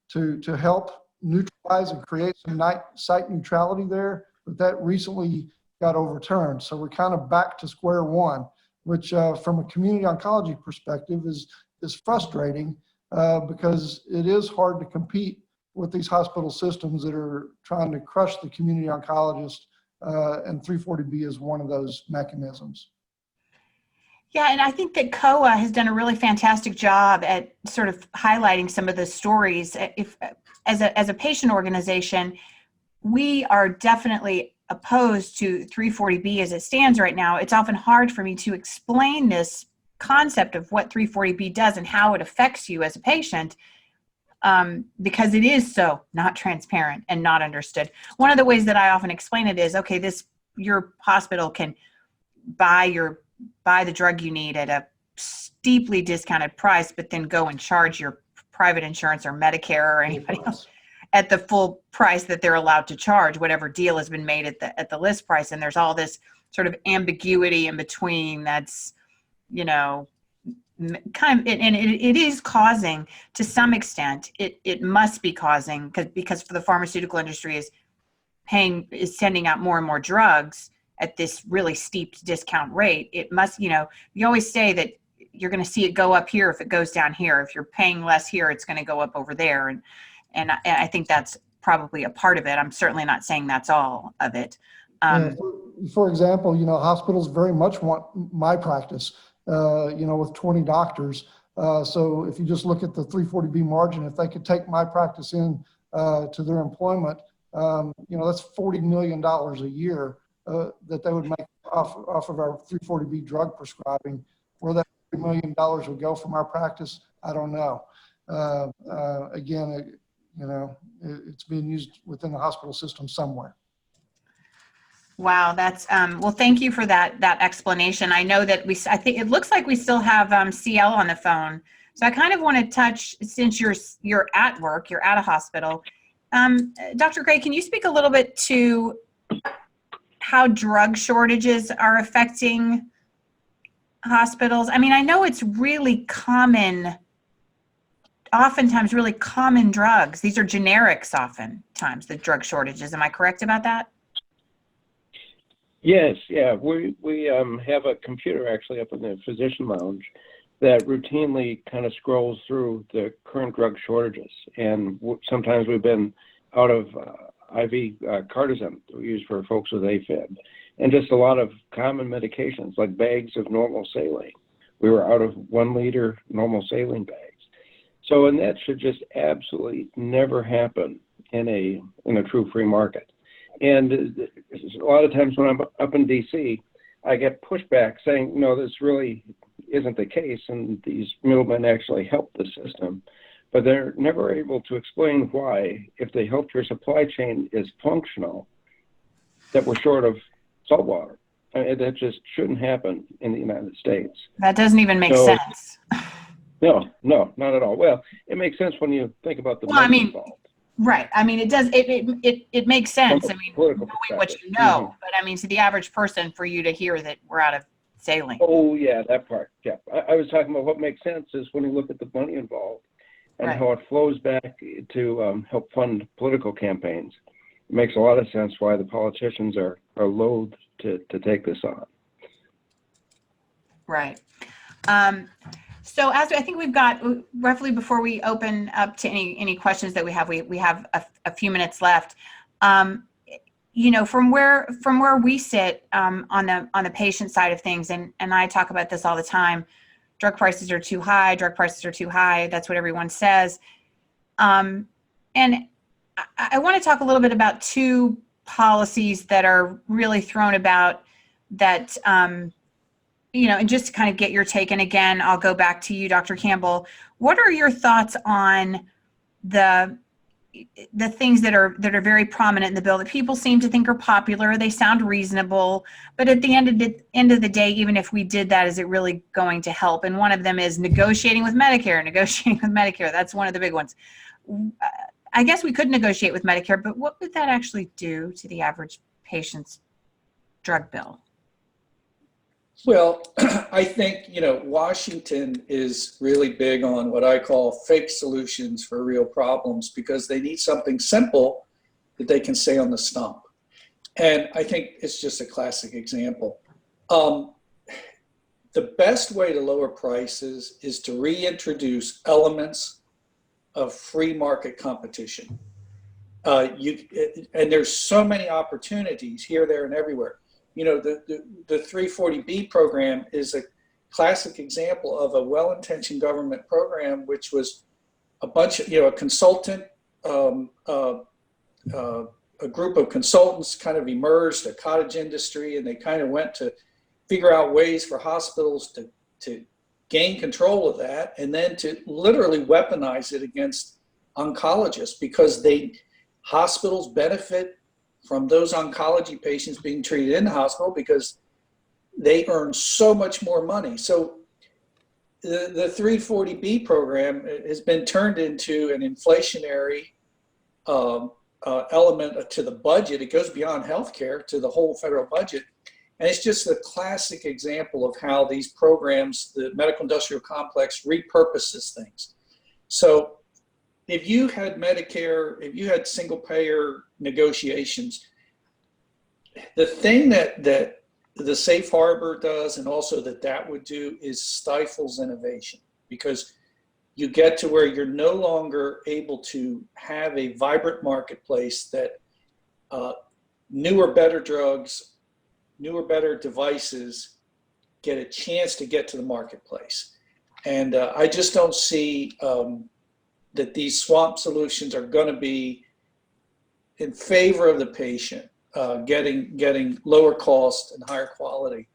to help neutralize and create some site neutrality there, but that recently got overturned. So we're kind of back to square one, which from a community oncology perspective is frustrating because it is hard to compete with these hospital systems that are trying to crush the community oncologist, and 340B is one of those mechanisms. Yeah, and I think that COA has done a really fantastic job at sort of highlighting some of the stories. If, as a patient organization, we are definitely opposed to 340B as it stands right now. It's often hard for me to explain this concept of what 340B does and how it affects you as a patient, because it is so not transparent and not understood. One of the ways that I often explain it is, okay, your hospital can buy the drug you need at a steeply discounted price, but then go and charge your private insurance or Medicare or anybody else at the full price that they're allowed to charge, whatever deal has been made at the list price. And there's all this sort of ambiguity in between that's, you know, kind of, and it is causing, to some extent, it must be causing, because for the pharmaceutical industry is sending out more and more drugs at this really steep discount rate. It must, you know, you always say that you're going to see it go up here if it goes down here. If you're paying less here, it's going to go up over there. And I think that's probably a part of it. I'm certainly not saying that's all of it. For example, you know, hospitals very much want my practice, you know, with 20 doctors. So if you just look at the 340B margin, if they could take my practice in to their employment, you know, that's $40 million a year that they would make off of our 340B drug prescribing. Where that $40 million would go from our practice, I don't know. Again, you know, it's being used within the hospital system somewhere. Wow, that's well. Thank you for that explanation. I know that I think it looks like we still have CL on the phone. So I kind of want to touch, since you're at work, you're at a hospital. Dr. Gray, can you speak a little bit to how drug shortages are affecting hospitals? I mean, I know it's really common. Oftentimes, really common drugs. These are generics. Oftentimes, the drug shortages. Am I correct about that? Yes, yeah. We have a computer actually up in the physician lounge that routinely kind of scrolls through the current drug shortages. And sometimes we've been out of IV cardizem that we use for folks with AFib, and just a lot of common medications like bags of normal saline. We were out of 1 liter normal saline bags. So, and that should just absolutely never happen in a true free market. And a lot of times when I'm up in DC, I get pushback saying, no, this really isn't the case, and these middlemen actually help the system. But they're never able to explain why, if the healthcare supply chain is functional, that we're short of salt water. I mean, that just shouldn't happen in the United States. That doesn't even make sense. No, not at all. Well, it makes sense when you think about the money involved. Right. I mean, it does. It makes sense. I mean, knowing what you know, but I mean, to the average person, for you to hear that we're out of saline. Oh yeah, that part. Yeah, I was talking about what makes sense is when you look at the money involved and how it flows back to help fund political campaigns. It makes a lot of sense why the politicians are loath to take this on. Right. So as I think we've got roughly, before we open up to any questions that we have a few minutes left. You know, from where we sit on the patient side of things, and I talk about this all the time. Drug prices are too high. Drug prices are too high. That's what everyone says. And I want to talk a little bit about two policies that are really thrown about that. You know, and just to kind of get your take, and again, I'll go back to you, Dr. Campbell. What are your thoughts on the things that are very prominent in the bill that people seem to think are popular? They sound reasonable, but at the end of the day, even if we did that, is it really going to help? And one of them is negotiating with Medicare. That's one of the big ones. I guess we could negotiate with Medicare, but what would that actually do to the average patient's drug bill? Well, I think, you know, Washington is really big on what I call fake solutions for real problems, because they need something simple that they can say on the stump. And I think it's just a classic example. The best way to lower prices is to reintroduce elements of free market competition. And there's so many opportunities here, there, and everywhere. You know, the 340B program is a classic example of a well-intentioned government program, which was a bunch of, you know, a consultant, a group of consultants kind of emerged, a cottage industry, and they kind of went to figure out ways for hospitals to gain control of that, and then to literally weaponize it against oncologists, because hospitals benefit from those oncology patients being treated in the hospital because they earn so much more money. So the 340B program has been turned into an inflationary element to the budget. It goes beyond healthcare to the whole federal budget. And it's just a classic example of how these programs, the medical industrial complex, repurposes things. So if you had Medicare, if you had single payer negotiations, the thing that the safe harbor does, and also that would do, is stifles innovation, because you get to where you're no longer able to have a vibrant marketplace that newer, better drugs, newer, better devices get a chance to get to the marketplace. And I just don't see that these swamp solutions are going to be in favor of the patient, getting lower cost and higher quality.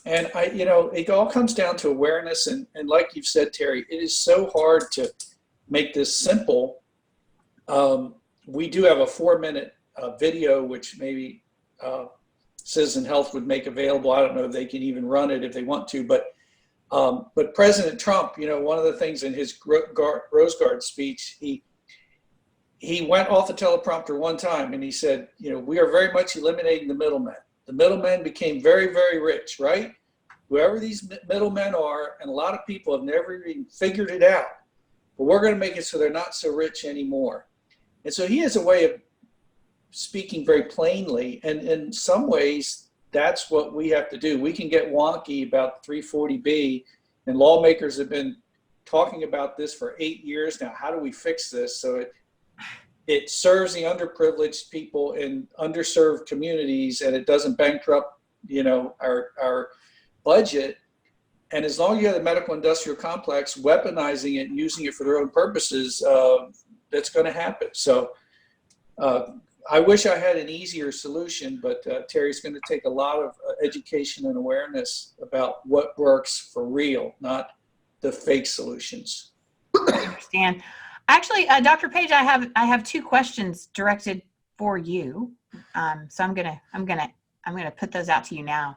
And it all comes down to awareness. And like you've said, Terry, it is so hard to make this simple. We do have a 4-minute video, which maybe Citizen Health would make available. I don't know if they can even run it if they want to, but President Trump, one of the things in his Rose Garden speech, he went off the teleprompter one time and he said, we are very much eliminating the middlemen. The middlemen became very, very rich, right? Whoever these middlemen are, and a lot of people have never even figured it out, but we're going to make it so they're not so rich anymore. And so he has a way of speaking very plainly, and in some ways, that's what we have to do. We can get wonky about 340B, and lawmakers have been talking about this for 8 years now. How do we fix this so it serves the underprivileged people in underserved communities, and it doesn't bankrupt, our budget? And as long as you have the medical industrial complex weaponizing it and using it for their own purposes, that's going to happen. So I wish I had an easier solution, but Terry's going to take a lot of education and awareness about what works for real, not the fake solutions. I understand. Actually, Dr. Page, I have 2 questions directed for you. So I'm gonna put those out to you now.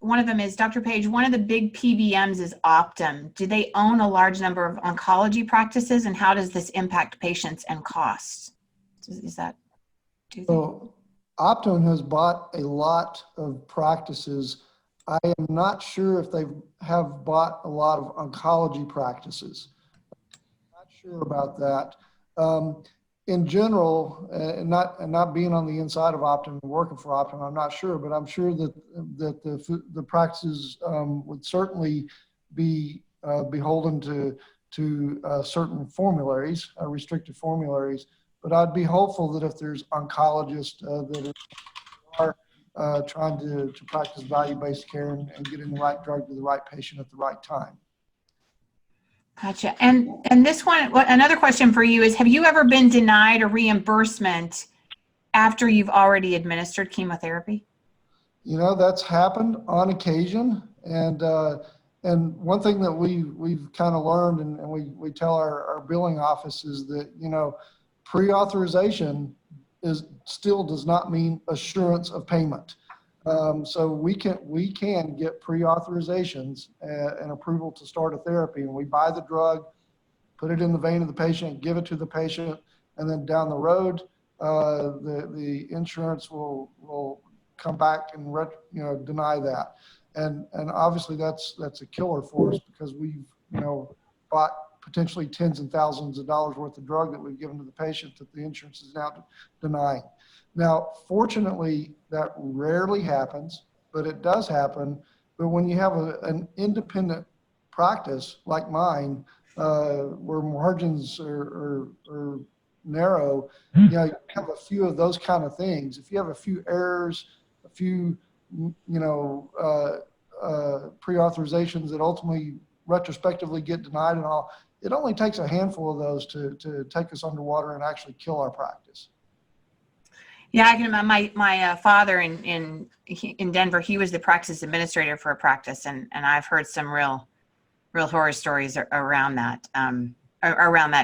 One of them is, Dr. Page, one of the big PBMs is Optum. Do they own a large number of oncology practices, and how does this impact patients and costs? Is that? So Optum has bought a lot of practices. I am not sure if they have bought a lot of oncology practices. Not sure about that. In general, and not being on the inside of Optum and working for Optum, I'm not sure, but I'm sure that the practices would certainly be beholden to certain formularies, restricted formularies. But I'd be hopeful that if there's oncologists that are trying to practice value-based care and getting the right drug to the right patient at the right time. Gotcha. And this one, another question for you is, have you ever been denied a reimbursement after you've already administered chemotherapy? That's happened on occasion. And one thing that we've kind of learned, and we tell our billing office, is that, pre-authorization still does not mean assurance of payment. So we can get pre-authorizations and approval to start a therapy, and we buy the drug, put it in the vein of the patient, give it to the patient, and then down the road, the insurance will come back and deny that. And obviously that's a killer for us, because we've bought potentially tens and thousands of dollars worth of drug that we've given to the patient that the insurance is now denying. Now, fortunately, that rarely happens, but it does happen. But when you have an independent practice like mine, where margins are narrow, you have a few of those kind of things. If you have a few errors, a few, pre-authorizations that ultimately retrospectively get denied and all, it only takes a handful of those to take us underwater and actually kill our practice. Yeah, I can imagine. My father in Denver, he was the practice administrator for a practice, and I've heard some real horror stories around that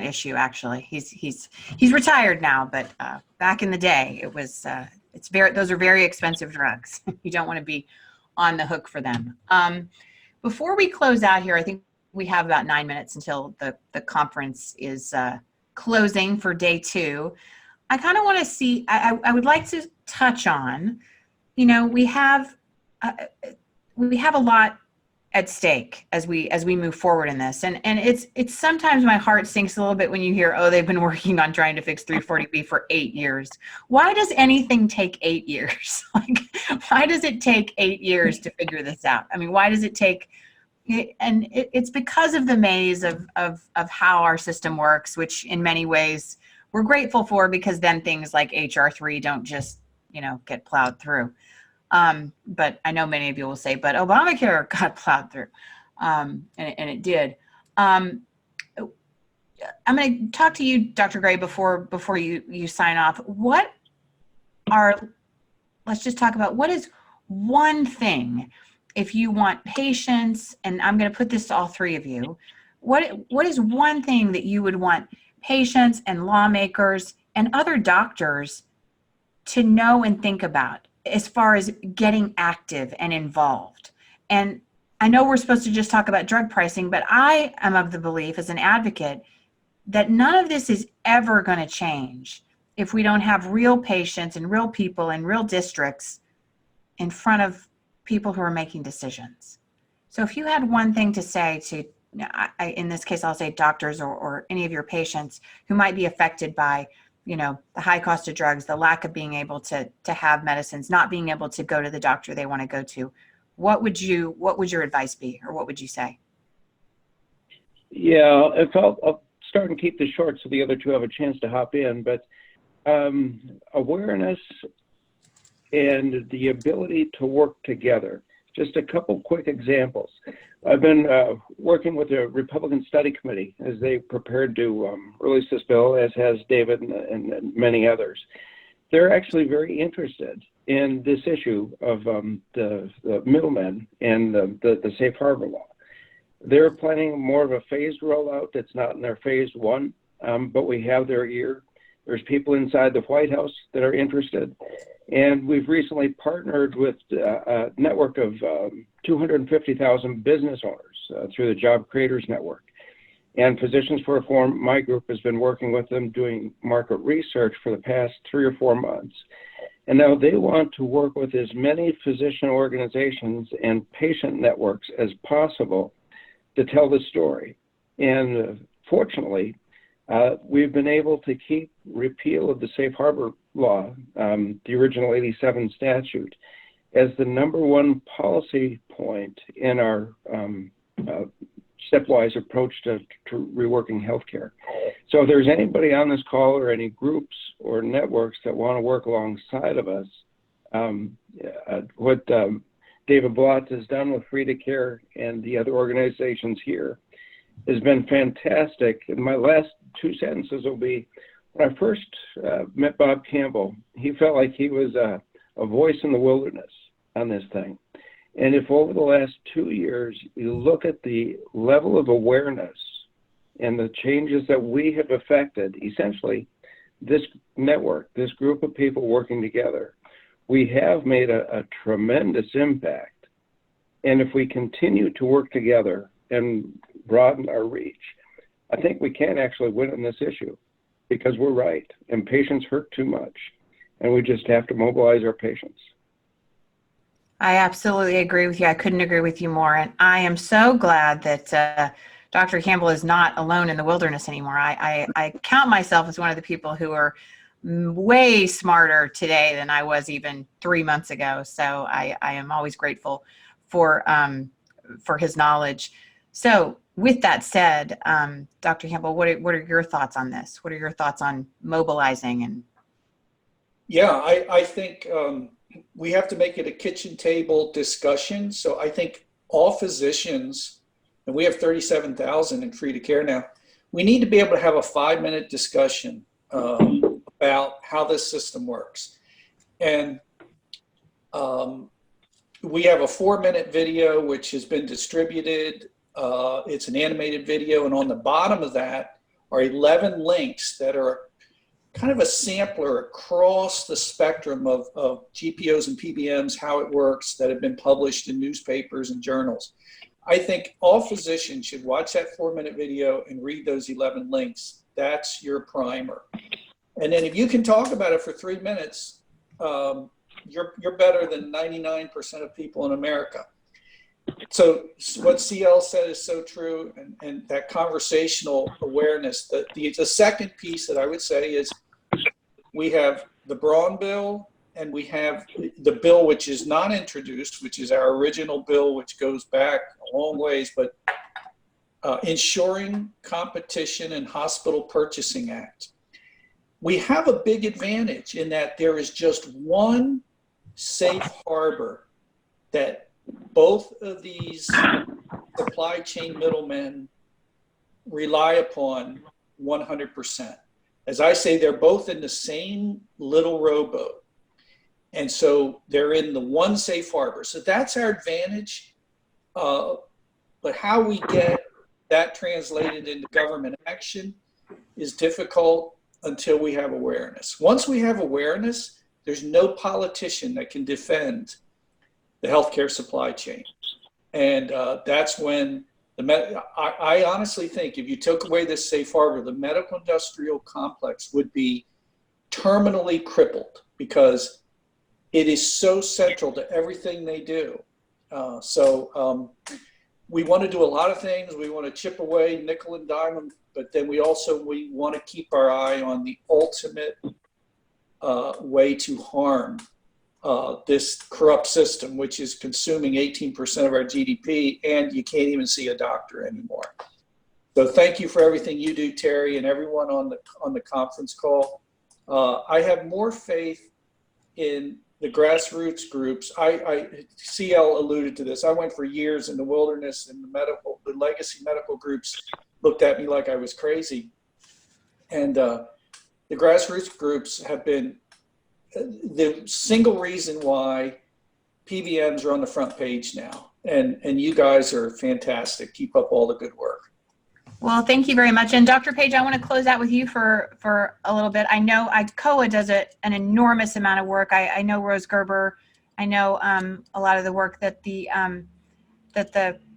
issue. Actually, he's retired now, but back in the day, it was those are very expensive drugs. You don't want to be on the hook for them. before we close out here, I think we have about 9 minutes until the conference is closing for day 2. I kind of want to see, I would like to touch on, you know, we have a lot at stake as we move forward in this. And it's sometimes my heart sinks a little bit when you hear, oh, they've been working on trying to fix 340B for 8 years. Why does anything take 8 years? Like, why does it take 8 years to figure this out? I mean, why does it take, and it's because of the maze of how our system works, which in many ways we're grateful for, because then things like HR3 don't just, you know, get plowed through. But I know many of you will say, but Obamacare got plowed through, and it did. I'm going to talk to you, Dr. Gray, before you sign off. Let's just talk about what is one thing, if you want patients, and I'm going to put this to all 3 of you, what is one thing that you would want patients and lawmakers and other doctors to know and think about as far as getting active and involved? And I know we're supposed to just talk about drug pricing, but I am of the belief as an advocate that none of this is ever going to change if we don't have real patients and real people and real districts in front of people who are making decisions. So if you had one thing to say to, in this case, I'll say doctors or any of your patients who might be affected by, you know, the high cost of drugs, the lack of being able to have medicines, not being able to go to the doctor they want to go to, what would your advice be, or what would you say? Yeah, I'll start and keep this short so the other 2 have a chance to hop in, but awareness and the ability to work together. Just a couple quick examples. I've been working with the Republican Study Committee as they prepared to release this bill, as has David and many others. They're actually very interested in this issue of the middlemen and the safe harbor law. They're planning more of a phased rollout that's not in their phase 1, but we have their ear. There's people inside the White House that are interested. And we've recently partnered with a network of 250,000 business owners through the Job Creators Network. And Physicians for Reform, my group, has been working with them doing market research for the past 3 or 4 months. And now they want to work with as many physician organizations and patient networks as possible to tell the story. And fortunately, we've been able to keep repeal of the safe harbor law, the original 87 statute, as the #1 policy point in our stepwise approach to reworking healthcare. So if there's anybody on this call or any groups or networks that want to work alongside of us, what David Blatt has done with Free to Care and the other organizations here has been fantastic. And my last 2 sentences will be, when I first met Bob Campbell, he felt like he was a voice in the wilderness on this thing. And if over the last 2 years, you look at the level of awareness and the changes that we have affected, essentially, this network, this group of people working together, we have made a tremendous impact. And if we continue to work together and broaden our reach, I think we can actually win on this issue, because we're right, and patients hurt too much, and we just have to mobilize our patients. I absolutely agree with you. I couldn't agree with you more. And I am so glad that Dr. Campbell is not alone in the wilderness anymore. I count myself as one of the people who are way smarter today than I was even 3 months ago. So I am always grateful for his knowledge. So with that said, Dr. Campbell, what are your thoughts on this? What are your thoughts on mobilizing? And yeah, I think we have to make it a kitchen table discussion. So I think all physicians, and we have 37,000 in Free to Care now, we need to be able to have a 5-minute discussion about how this system works. And we have a 4-minute video which has been distributed. It's an animated video, and on the bottom of that are 11 links that are kind of a sampler across the spectrum of GPOs and PBMs, how it works, that have been published in newspapers and journals. I think all physicians should watch that 4-minute video and read those 11 links. That's your primer. And then if you can talk about it for 3 minutes, you're better than 99% of people in America. So what CL said is so true, and that conversational awareness. The second piece that I would say is we have the Braun bill, and we have the bill which is not introduced, which is our original bill, which goes back a long ways, but Ensuring Competition in Hospital Purchasing Act. We have a big advantage in that there is just one safe harbor that both of these supply chain middlemen rely upon 100%. As I say, they're both in the same little rowboat. And so they're in the one safe harbor. So that's our advantage. But how we get that translated into government action is difficult until we have awareness. Once we have awareness, there's no politician that can defend the healthcare supply chain. And that's when I honestly think if you took away this safe harbor, the medical industrial complex would be terminally crippled because it is so central to everything they do. We want to do a lot of things. We want to chip away nickel and dime, but then we want to keep our eye on the ultimate way to harm this corrupt system, which is consuming 18% of our GDP, and you can't even see a doctor anymore. So thank you for everything you do, Terry, and everyone on the conference call. I have more faith in the grassroots groups. CL alluded to this. I went for years in the wilderness, and the legacy medical groups looked at me like I was crazy. And the grassroots groups have been the single reason why PBMs are on the front page now. And you guys are fantastic. Keep up all the good work. Well, thank you very much. And Dr. Page, I want to close out with you for a little bit. I know COA does an enormous amount of work. I know Rose Gerber. I know a lot of the work that the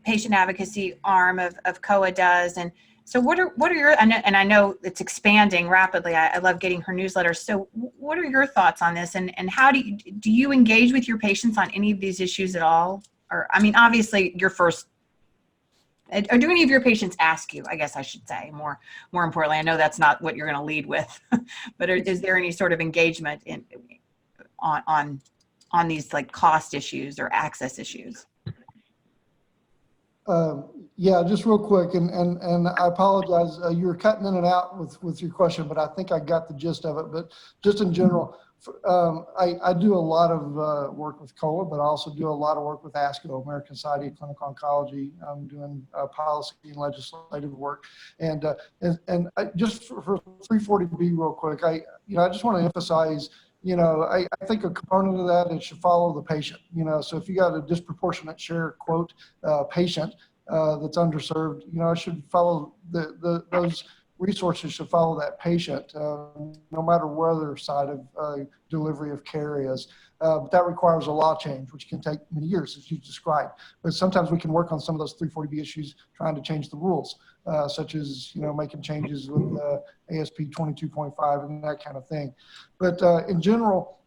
patient advocacy arm of COA does. And so what are your, and I know it's expanding rapidly. I love getting her newsletters. So what are your thoughts on this? And how do you engage with your patients on any of these issues at all? Or, I mean, obviously your first, or do any of your patients ask you, I guess I should say, more importantly? I know that's not what you're going to lead with, but is there any sort of engagement on these like cost issues or access issues? Yeah, just real quick, and I apologize. You were cutting in and out with your question, but I think I got the gist of it. But just in general, I do a lot of work with COA, but I also do a lot of work with ASCO, American Society of Clinical Oncology. I'm doing policy and legislative work, and just for 340B real quick, I just want to emphasize. I think a component of that is should follow the patient. So if you got a disproportionate share, quote, patient that's underserved, it should follow those resources should follow that patient, no matter where their side of delivery of care is. But that requires a law change, which can take many years, as you described. But sometimes we can work on some of those 340B issues, trying to change the rules, such as making changes with ASP 22.5 and that kind of thing. But in general,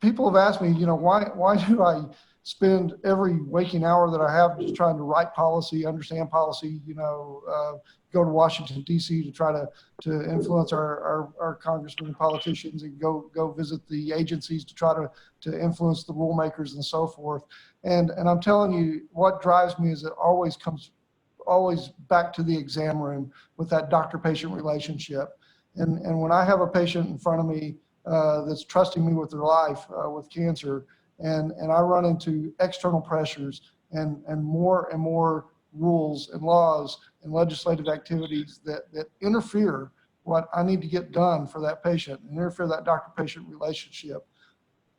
people have asked me, why do I spend every waking hour that I have just trying to write policy, understand policy, go to Washington, D.C. to try to influence our congressmen and politicians, and go visit the agencies to try to influence the rule makers and so forth. And I'm telling you, what drives me is it always comes back to the exam room with that doctor-patient relationship. And when I have a patient in front of me that's trusting me with their life with cancer, and I run into external pressures and more rules and laws and legislative activities that interfere what I need to get done for that patient and interfere that doctor-patient relationship.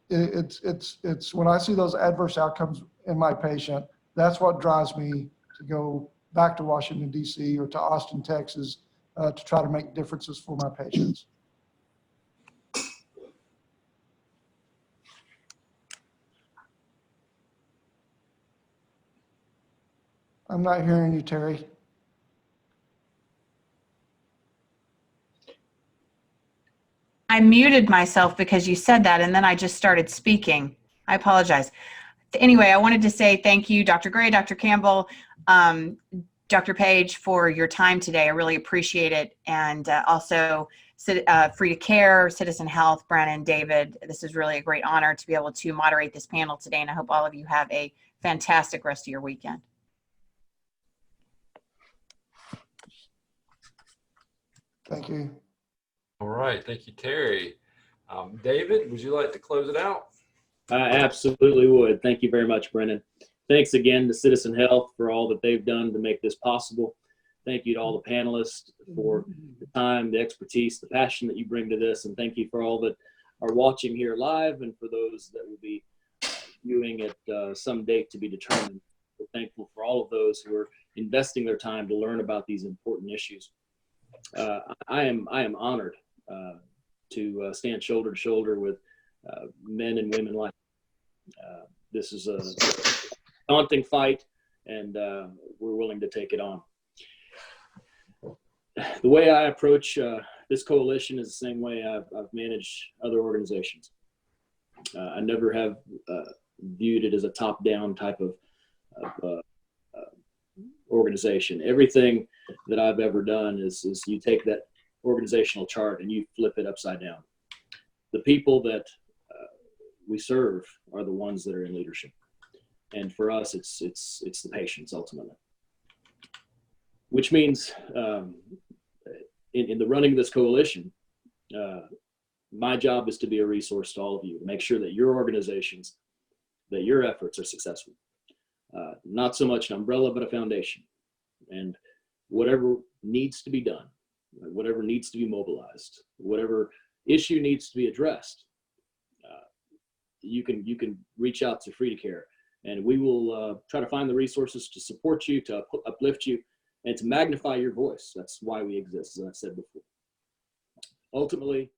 It's when I see those adverse outcomes in my patient, that's what drives me to go back to Washington, D.C. or to Austin, Texas, to try to make differences for my patients. I'm not hearing you, Terry. I muted myself because you said that, and then I just started speaking. I apologize. Anyway, I wanted to say thank you, Dr. Gray, Dr. Campbell, Dr. Page, for your time today. I really appreciate it. And also Free to Care, Citizen Health, Brandon, David. This is really a great honor to be able to moderate this panel today. And I hope all of you have a fantastic rest of your weekend. Thank you. All right. Thank you, Terry. David, would you like to close it out? I absolutely would. Thank you very much, Brennan. Thanks again to Citizen Health for all that they've done to make this possible. Thank you to all the panelists for the time, the expertise, the passion that you bring to this. And thank you for all that are watching here live and for those that will be viewing at some date to be determined. We're thankful for all of those who are investing their time to learn about these important issues. I am honored to stand shoulder to shoulder with men and women like this is a daunting fight, and we're willing to take it on. The way I approach this coalition is the same way I've managed other organizations. I never have viewed it as a top-down type of organization. Everything that I've ever done is you take that organizational chart and you flip it upside down. The people that we serve are the ones that are in leadership, and for us, it's the patients ultimately. Which means, in the running of this coalition, my job is to be a resource to all of you, to make sure that your organizations, that your efforts are successful. Not so much an umbrella, but a foundation. And whatever needs to be done, whatever needs to be mobilized, whatever issue needs to be addressed, you can reach out to Free to Care, and we will try to find the resources to support you, to uplift you, and to magnify your voice. That's why we exist, as I've said before. Ultimately,